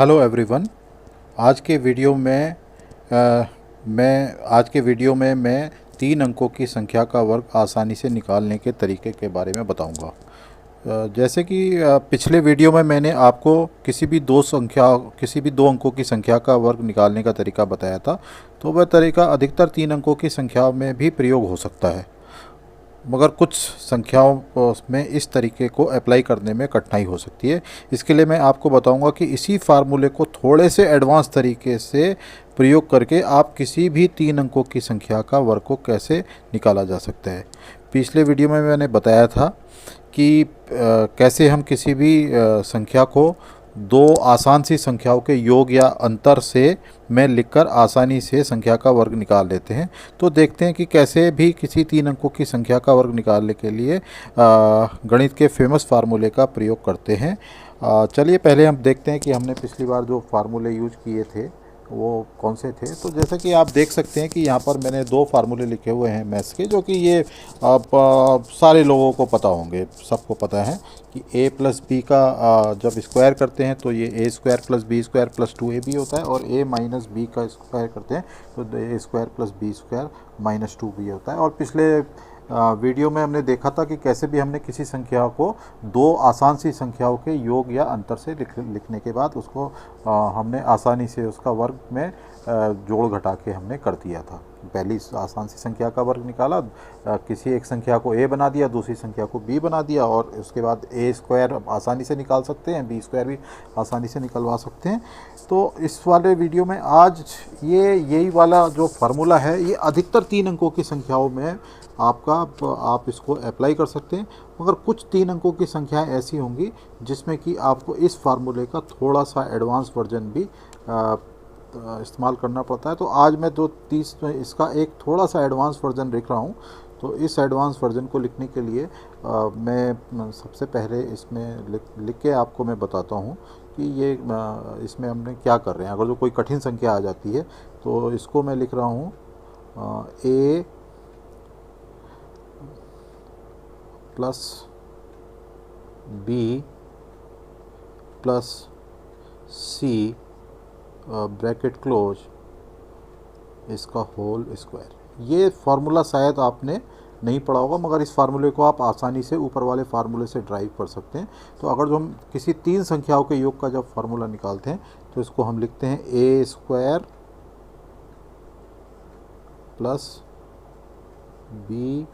Hello everyone. आज के video में मैं 3 अंकों की संख्या का वर्ग आसानी से निकालने के तरीके के बारे में बताऊंगा। जैसे कि पिछले वीडियो में मैंने आपको किसी भी दो अंकों की संख्या का वर्ग निकालने का तरीका बताया था, तो वह तरीका अधिकतर 3 अंकों की संख्या में भी प्रयोग हो सकता है, मगर कुछ संख्याओं में इस तरीके को अप्लाई करने में कठिनाई हो सकती है। इसके लिए मैं आपको बताऊंगा कि इसी फार्मूले को थोड़े से एडवांस तरीके से प्रयोग करके आप किसी भी 3 अंकों की संख्या का वर्ग को कैसे निकाला जा सकता है। पिछले वीडियो में मैंने बताया था कि कैसे हम किसी भी संख्या को दो आसान सी संख्याओं के योग या अंतर से में लिखकर आसानी से संख्या का वर्ग निकाल लेते हैं। तो देखते हैं कि कैसे भी किसी 3 अंकों की संख्या का वर्ग निकालने के लिए गणित के फेमस फार्मूले का प्रयोग करते हैं। चलिए पहले हम देखते हैं कि हमने पिछली बार जो फार्मूले यूज किए थे वो कौन से थे। तो जैसा कि आप देख सकते हैं कि यहाँ पर मैंने 2 फार्मूले लिखे हुए हैं मैथ्स के, जो कि ये सारे लोगों को पता होंगे, सबको पता है कि a प्लस बी का जब स्क्वायर करते हैं तो ये a square plus B square plus 2ab होता है, और a माइनस बी का स्क्वायर करते हैं तो a square plus B square minus 2b होता है। और पिछले वीडियो में हमने देखा था कि कैसे भी हमने किसी संख्या को दो आसान सी संख्याओं के योग या अंतर से लिखने के बाद उसको हमने आसानी से उसका वर्ग में जोड़ घटा के हमने कर दिया था। पहली आसान सी संख्या का वर्ग निकाला, किसी एक संख्या को a बना दिया, दूसरी संख्या को b बना दिया, और उसके बाद a स्क्वायर आसानी से निकाल सकते हैं, b स्क्वायर भी आसानी से निकलवा सकते हैं। तो इस वाले वीडियो में आज यही वाला जो फार्मूला है ये अधिकतर 3 अंकों की संख्याओं में आप इसको अप्लाई कर सकते हैं, मगर कुछ 3 अंकों की संख्याएं ऐसी होंगी जिसमें कि आपको इस फार्मूले का थोड़ा सा एडवांस वर्जन भी इस्तेमाल करना पड़ता है। तो आज मैं इसका एक थोड़ा सा एडवांस वर्जन लिख रहा हूँ। तो इस एडवांस वर्जन को लिखने के लिए मैं सबसे पहले इसमें लिख के आपको मैं बताता हूँ कि ये इसमें हमने क्या कर रहे हैं। अगर जो कोई कठिन संख्या आ जाती है तो इसको मैं लिख रहा हूँ a plus B plus C bracket close इसका होल स्क्वायर। ये फार्मूला शायद आपने नहीं पढ़ा होगा, मगर इस फार्मूले को आप आसानी से ऊपर वाले फार्मूले से ड्राइव कर सकते हैं। तो अगर जो हम किसी 3 संख्याओं के योग का जब फार्मूला निकालते हैं तो इसको हम लिखते हैं a square plus B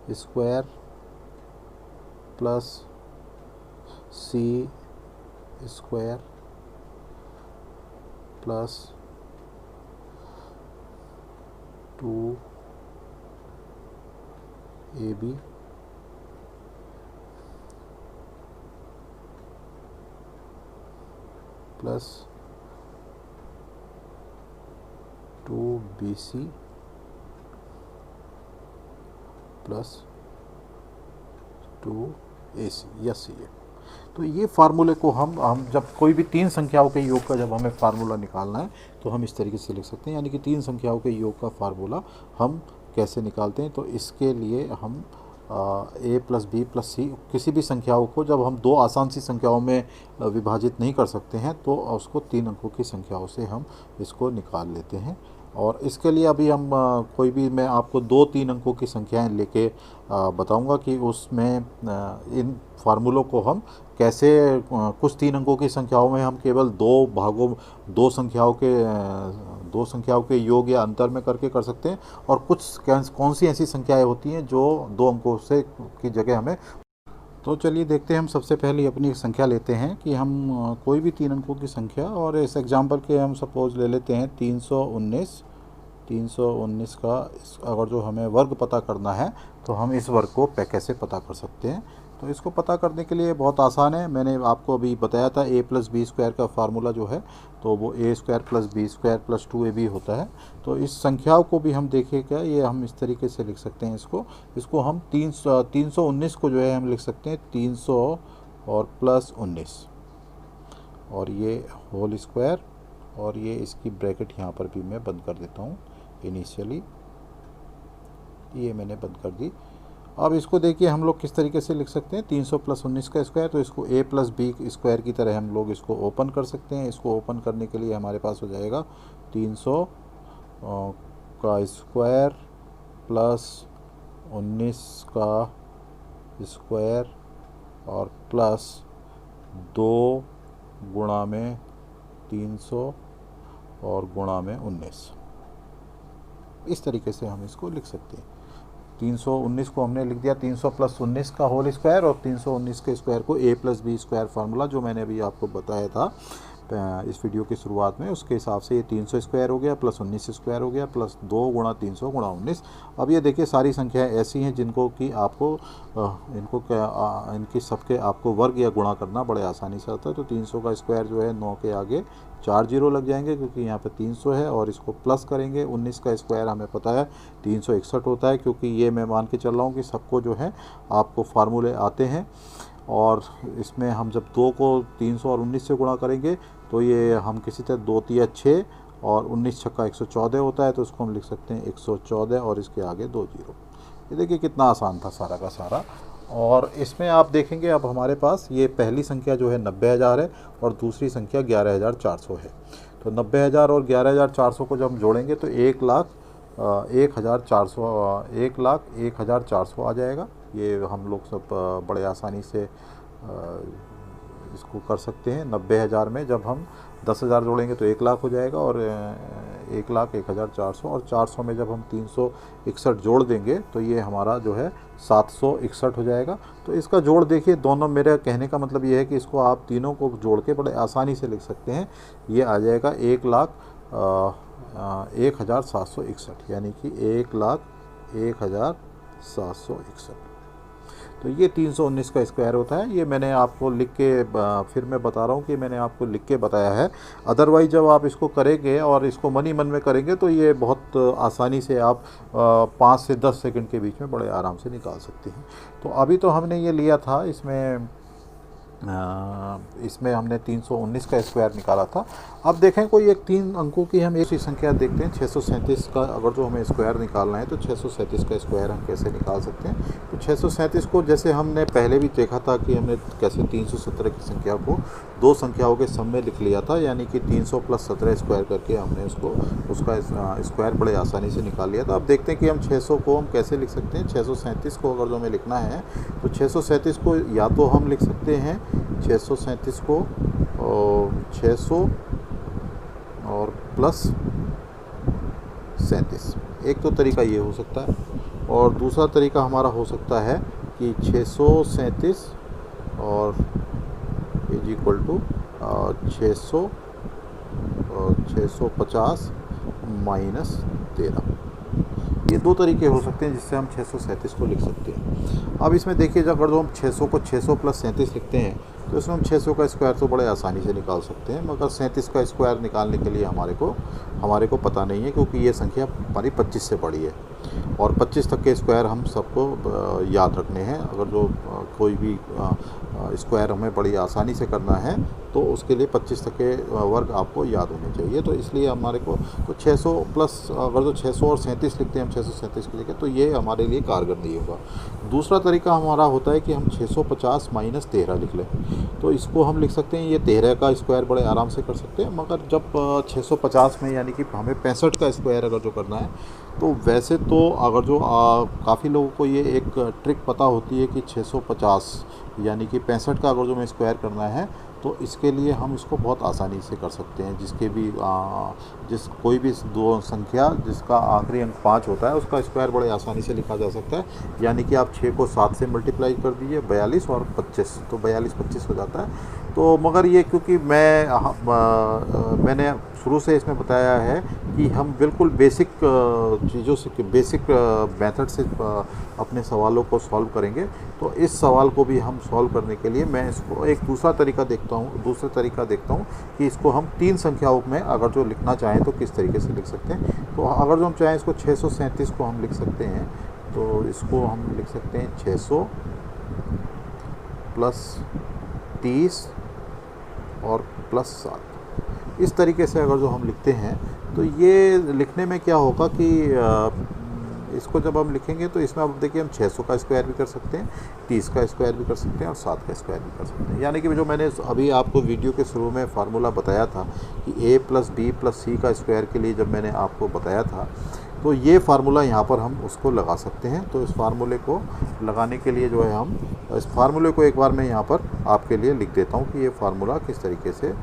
square plus C square plus 2ab plus 2bc plus 2ac या सी। तो ये फार्मूले को हम जब कोई भी 3 संख्याओं के योग का जब हमें फार्मूला निकालना है तो हम इस तरीके से लिख सकते हैं, यानी कि 3 संख्याओं के योग का फार्मूला हम कैसे निकालते हैं। तो इसके लिए हम a प्लस बी प्लस सी किसी भी संख्याओं को जब हम दो आसान सी संख्याओं में विभाजित नहीं कर सकते हैं तो उसको 3 अंकों की संख्याओं से हम इसको निकाल लेते हैं। और इसके लिए अभी हम मैं आपको 2-3 अंकों की संख्याएं लेके बताऊंगा कि उसमें इन फार्मूलों को हम कैसे कुछ 3 अंकों की संख्याओं में हम केवल दो संख्याओं के योग या अंतर में करके कर सकते हैं, और कुछ कौन सी ऐसी संख्याएं होती हैं जो 2 अंकों से की जगह हमें। तो चलिए देखते हैं। हम सबसे पहले अपनी एक संख्या लेते हैं कि हम कोई भी 3 अंकों की संख्या, और इस एग्जाम्पल के हम सपोज ले लेते हैं 319 का अगर जो हमें वर्ग पता करना है तो हम इस वर्ग को कैसे पता कर सकते हैं। तो इसको पता करने के लिए बहुत आसान है। मैंने आपको अभी बताया था a प्लस बी स्क्वायर का फार्मूला जो है तो वो a square plus B square plus 2ab होता है। तो इस संख्याओं को भी हम देखेगा, ये हम इस तरीके से लिख सकते हैं। इसको हम 319 को जो है हम लिख सकते हैं 300 और प्लस 19, और ये होल स्क्वायर, और ये इसकी ब्रैकेट यहाँ पर भी मैं बंद कर देता हूँ। इनिशियली ये मैंने बंद कर दी, अब इसको देखिए हम लोग किस तरीके से लिख सकते हैं, 300 प्लस 19 का स्क्वायर, तो इसको a प्लस बी स्क्वायर की तरह हम लोग इसको ओपन कर सकते हैं। इसको ओपन करने के लिए हमारे पास हो जाएगा 300 का स्क्वायर प्लस 19 का स्क्वायर और प्लस 2 गुणा में 300 और गुणा में 19। इस तरीके से हम इसको लिख सकते हैं। 319 को हमने लिख दिया 300 प्लस 19 का होल स्क्वायर, और 319 के स्क्वायर को a plus B square formula जो मैंने अभी आपको बताया था इस वीडियो की शुरुआत में, उसके हिसाब से ये 300 स्क्वायर हो गया प्लस 19 स्क्वायर हो गया प्लस 2 गुणा 300 गुणा 19। अब ये देखिए सारी संख्याएं ऐसी हैं जिनको कि आपको इनकी सबके आपको वर्ग या गुणा करना बड़े आसानी से आता है। तो 300 का स्क्वायर जो है 9 के आगे 4 जीरो लग जाएंगे क्योंकि यहाँ पे 300 है, और इसको प्लस करेंगे। 19 का स्क्वायर हमें पता है 361 होता है, क्योंकि ये मैं मान के चल रहा हूँ कि सबको जो है आपको फार्मूले आते हैं। और इसमें हम जब 2 को 300 और 19 से गुणा करेंगे तो ये हम किसी तरह 2 तिया 6 और 19 छक्का 114 होता है, तो इसको हम लिख सकते हैं 114 और इसके आगे 2 जीरो। ये देखिए कितना आसान था सारा का सारा। और इसमें आप देखेंगे अब हमारे पास ये पहली संख्या जो है 90,000 है और दूसरी संख्या 11,400 है। तो 90,000 और 11,400 को जब हम जोड़ेंगे तो 1,04,000 आ जाएगा। ये हम लोग सब बड़े आसानी से इसको कर सकते हैं। 90,000 में जब हम 10,000 जोड़ेंगे तो 1,00,000 हो जाएगा, और 1,01,400 और 400 में जब हम 361 जोड़ देंगे तो ये हमारा जो है 761 हो जाएगा। तो इसका जोड़ देखिए, दोनों, मेरे कहने का मतलब ये है कि इसको आप तीनों को जोड़ के बड़े आसानी से लिख सकते हैं। ये आ जाएगा 1,01,761, यानी कि 1,01,761। तो ये 319 का स्क्वायर होता है। ये मैंने आपको लिख के फिर मैं बता रहा हूँ कि मैंने आपको लिख के बताया है। अदरवाइज जब आप इसको करेंगे और इसको मन ही मन में करेंगे तो ये बहुत आसानी से आप 5 से 10 सेकंड के बीच में बड़े आराम से निकाल सकते हैं। तो अभी तो हमने ये लिया था, इसमें हमने 319 का स्क्वायर निकाला था। अब देखें कोई एक 3 अंकों की हम एक ही संख्या देखते हैं। 637 का अगर जो हमें स्क्वायर निकालना है तो 637 का स्क्वायर हम कैसे निकाल सकते हैं। तो 637 को जैसे हमने पहले भी देखा था कि हमने कैसे 317 की संख्या को 2 संख्याओं के सम में लिख लिया था, यानी कि 300 प्लस 17 स्क्वायर करके हमने उसका स्क्वायर बड़े आसानी से निकाल लिया था। अब देखते हैं कि हम 600 को हम कैसे लिख सकते हैं। 637 को अगर जो हमें लिखना है तो 637 को या तो हम लिख सकते हैं 637 को 600 और प्लस 37, एक तो तरीका ये हो सकता है। और दूसरा तरीका हमारा हो सकता है कि 637 और इज इक्वल टू 650 माइनस 13। ये 2 तरीके हो सकते हैं जिससे हम 637 को लिख सकते हैं। अब इसमें देखिए अगर जो हम 600 को 600 प्लस 37 लिखते हैं तो इसमें हम 600 का स्क्वायर तो बड़े आसानी से निकाल सकते हैं, मगर 37 का स्क्वायर निकालने के लिए हमारे को पता नहीं है, क्योंकि ये संख्या हमारी 25 से बड़ी है और 25 तक के स्क्वायर हम सबको याद रखने हैं। अगर जो कोई भी स्क्वायर हमें बड़ी आसानी से करना है तो उसके लिए 25 तक के वर्ग आपको याद होने चाहिए। तो इसलिए हमारे को 600 प्लस अगर जो 600 और 37 लिखते हैं हम 637 की जगह, तो ये हमारे लिए कारगर नहीं होगा। दूसरा तरीका हमारा होता है कि हम 650 माइनस 13 लिख लें। तो इसको हम लिख सकते हैं, ये 13 का स्क्वायर बड़े आराम से कर सकते हैं, मगर जब 650 में यानी कि हमें 65 का स्क्वायर अगर जो करना है तो वैसे तो अगर जो काफ़ी लोगों को ये एक ट्रिक पता होती है कि 650 यानी कि 65 का अगर जो हमें स्क्वायर करना है तो इसके लिए हम इसको बहुत आसानी से कर सकते हैं। कोई भी 2 संख्या जिसका आखिरी अंक 5 होता है उसका स्क्वायर बड़े आसानी से लिखा जा सकता है। यानी कि आप 6 को 7 से मल्टीप्लाई कर दीजिए 42 और 25, तो 42 25 हो जाता है। तो मगर ये क्योंकि मैंने शुरू से इसमें बताया है कि हम बिल्कुल बेसिक चीज़ों से, बेसिक मेथड से अपने सवालों को सॉल्व करेंगे। तो इस सवाल को भी हम सॉल्व करने के लिए मैं इसको एक दूसरा तरीका देखता हूँ कि इसको हम 3 संख्याओं में अगर जो लिखना चाहें तो किस तरीके से लिख सकते हैं। तो अगर जो हम चाहें इसको 637 को हम लिख सकते हैं, तो इसको हम लिख सकते हैं 600 प्लस 30 और प्लस 7। इस तरीके से अगर जो हम लिखते हैं तो ये लिखने में क्या होगा कि इसको जब हम लिखेंगे तो इसमें अब देखिए हम 600 का स्क्वायर भी कर सकते हैं, 30 का स्क्वायर भी कर सकते हैं और 7 का स्क्वायर भी कर सकते हैं। यानी कि जो मैंने अभी आपको वीडियो के शुरू में फार्मूला बताया था कि a + b + c का स्क्वायर के लिए जब मैंने आपको बताया था, तो ये फार्मूला यहाँ पर हम उसको लगा सकते हैं। तो इस फार्मूले को लगाने के लिए जो है हम इस फार्मूले को एक बार मैं यहाँ पर आपके लिए लिख देता हूँ कि ये फार्मूला किस तरीके से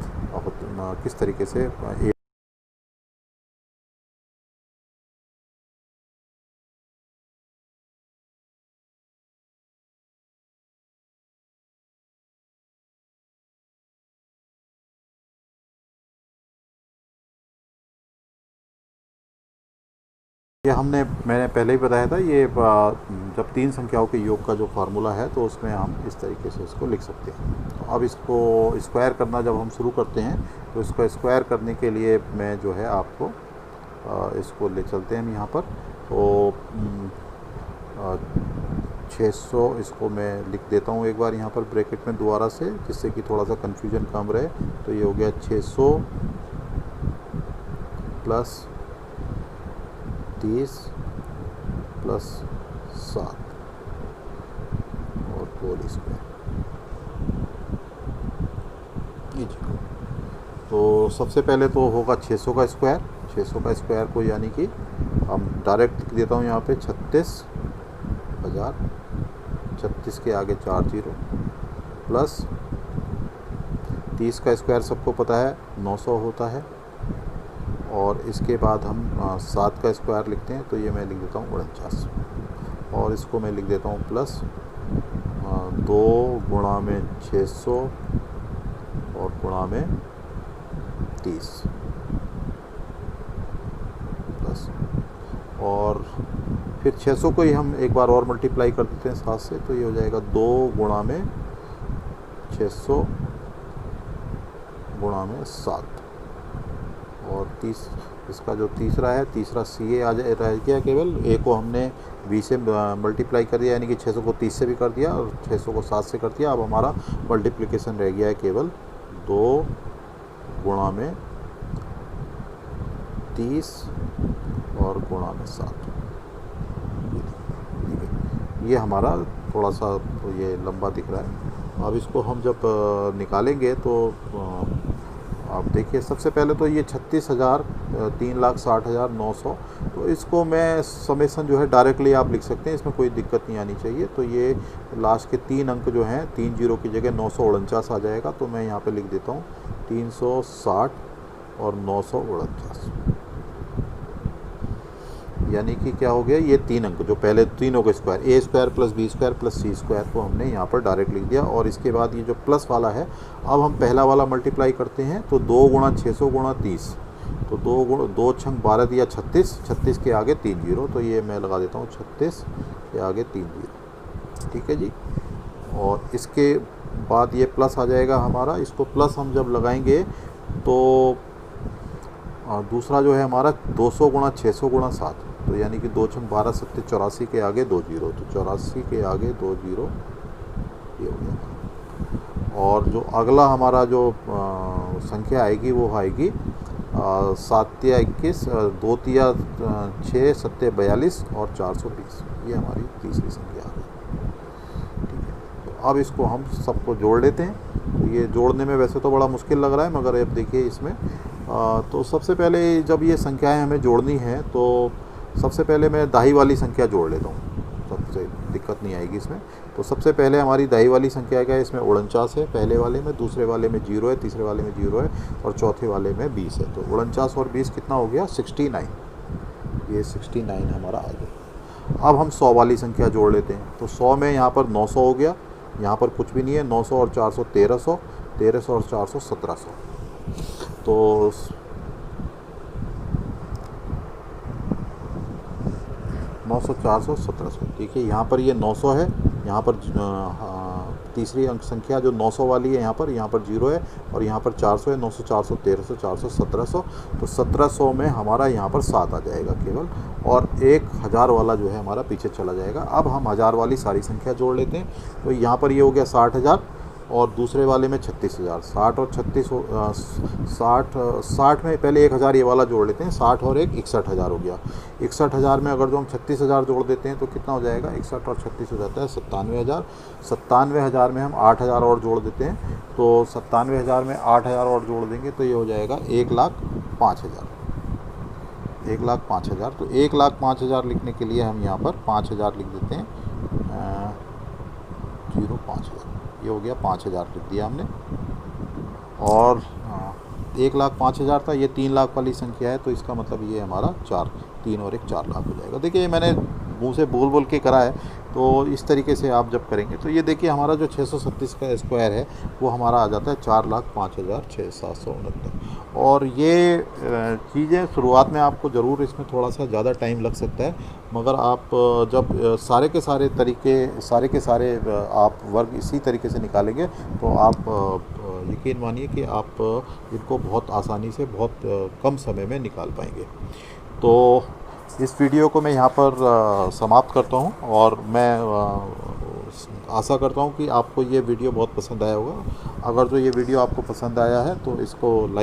ये मैंने पहले ही बताया था, ये जब 3 संख्याओं के योग का जो फार्मूला है तो उसमें हम इस तरीके से इसको लिख सकते हैं। तो अब इसको स्क्वायर करना जब हम शुरू करते हैं तो इसको स्क्वायर करने के लिए मैं जो है आपको इसको ले चलते हैं हम यहाँ पर। तो 600 इसको मैं लिख देता हूँ एक बार यहाँ पर ब्रैकेट में दोबारा से, जिससे कि थोड़ा सा कन्फ्यूजन कम रहे। तो ये हो गया 600 + 30 + 7 और होल स्क्वायर। तो सबसे पहले तो होगा 600 का स्क्वायर। 600 का स्क्वायर को यानी कि हम डायरेक्ट लिख देता हूँ यहाँ पे 36,000, 36 के आगे 4 0 प्लस 30 का स्क्वायर सबको पता है 900 होता है। और इसके बाद हम 7 का स्क्वायर लिखते हैं, तो ये मैं लिख देता हूँ 49 और इसको मैं लिख देता हूँ प्लस 2 गुणा में 600 और गुणा में 30 प्लस, और फिर 600 को ही हम एक बार और मल्टीप्लाई कर देते हैं 7 से, तो ये हो जाएगा 2 गुणा में 600 गुणा में 7 और 30। इसका जो तीसरा है, तीसरा सी ए रह गया केवल। ए को हमने 20 से मल्टीप्लाई कर दिया, यानी कि 600 को 30 से भी कर दिया और 600 को 7 से कर दिया। अब हमारा मल्टीप्लिकेशन रह गया है केवल 2 गुणा में 30 और गुणा में 7। ये हमारा थोड़ा सा तो ये लंबा दिख रहा है। अब इसको हम जब निकालेंगे तो आप देखिए, सबसे पहले तो ये 36,000 3,60,900, तो इसको मैं समेसन जो है डायरेक्टली आप लिख सकते हैं, इसमें कोई दिक्कत नहीं आनी चाहिए। तो ये लास्ट के 3 अंक जो हैं, 3 जीरो की जगह 949 आ जाएगा। तो मैं यहाँ पे लिख देता हूँ 360 और 949, यानी कि क्या हो गया, ये 3 अंक जो पहले तीनों का square a square + b square + c square को हमने यहाँ पर डायरेक्ट लिख दिया। और इसके बाद ये जो प्लस वाला है, अब हम पहला वाला मल्टीप्लाई करते हैं। तो 2 गुणा 600 गुणा 30, तो 2 छंग 12 दिया 36, 36 के आगे 3 जीरो, तो ये मैं लगा देता हूँ 36 के आगे 3 जीरो। ठीक है जी। और इसके बाद ये प्लस आ जाएगा हमारा। इसको प्लस हम जब लगाएंगे तो दूसरा जो है हमारा 200 गुणा 600 गुणा 7, तो यानी कि 2 छंग 12 7 84 के आगे 2 जीरो, तो 84 के आगे 2 जीरो, ये हो गया। और जो अगला हमारा जो संख्या आएगी वो आएगी 7 या 21, 2 तिया 6, 7 42 और 420। ये हमारी तीसरी संख्या आ गई। ठीक है, तो अब इसको हम सबको जोड़ लेते हैं। तो ये जोड़ने में वैसे तो बड़ा मुश्किल लग रहा है, मगर अब देखिए इसमें तो सबसे पहले जब ये संख्याएं हमें जोड़नी है तो सबसे पहले मैं दाही वाली संख्या जोड़ लेता हूँ, सबसे दिक्कत नहीं आएगी इसमें। तो सबसे पहले हमारी दाही वाली संख्या क्या है, इसमें 49 है पहले वाले में, दूसरे वाले में 0 है, तीसरे वाले में 0 है और चौथे वाले में 20 है। तो 49 और 20 कितना हो गया, 69। ये 69 हमारा आ गया। अब हम 100 वाली संख्या जोड़ लेते हैं। तो 100 में यहाँ पर 900 हो गया, यहाँ पर कुछ भी नहीं है, 900 और 400 1300, 1300 और 400 1700। तो 900 400 1700। देखिए यहाँ पर ये 900 है, यहाँ पर तीसरी अंक संख्या जो 900 वाली है यहाँ पर 0 है और यहाँ पर 400 है। 900 400 1300 400 1700, तो 1700 में हमारा यहाँ पर 7 आ जाएगा केवल, और 1000 वाला जो है हमारा पीछे चला जाएगा। अब हम 1000 वाली सारी संख्या जोड़ लेते हैं। तो यहाँ पर ये हो गया 60,000 और दूसरे वाले में 36,000। 60 और 36 60 में पहले 1,000 ये वाला जोड़ लेते हैं, 60 और 61,000 हो गया। 61,000 में अगर जो हम 36,000 जोड़ देते हैं तो कितना हो जाएगा, 61 और 36 हो जाता है 97,000। 97,000 में हम 8,000 और जोड़ देते हैं, तो 97,000 में 8,000 और जोड़ देंगे तो ये हो जाएगा 1,05,000। 1,05,000। तो 1,05,000 लिखने के लिए हम यहाँ पर 5,000 लिख देते हैं, 05,000, ये हो गया 5,000 लिख दिया हमने। और 1,05,000 था, ये 3 लाख वाली संख्या है, तो इसका मतलब ये हमारा 3 और 1 4 लाख हो जाएगा। देखिए ये मैंने मुंह से बोल बोल के करा है, तो इस तरीके से आप जब करेंगे तो ये देखिए हमारा जो 637 का स्क्वायर है वो हमारा आ जाता है 4,05,769। और ये चीज़ें शुरुआत में आपको ज़रूर इसमें थोड़ा सा ज़्यादा टाइम लग सकता है, मगर आप जब सारे के सारे आप वर्ग इसी तरीके से निकालेंगे तो आप यकीन मानिए कि आप इनको बहुत आसानी से बहुत कम समय में निकाल पाएंगे। तो इस वीडियो को मैं यहाँ पर समाप्त करता हूँ, और मैं आशा करता हूँ कि आपको ये वीडियो बहुत पसंद आया होगा। अगर जो ये वीडियो आपको पसंद आया है तो इसको लाइक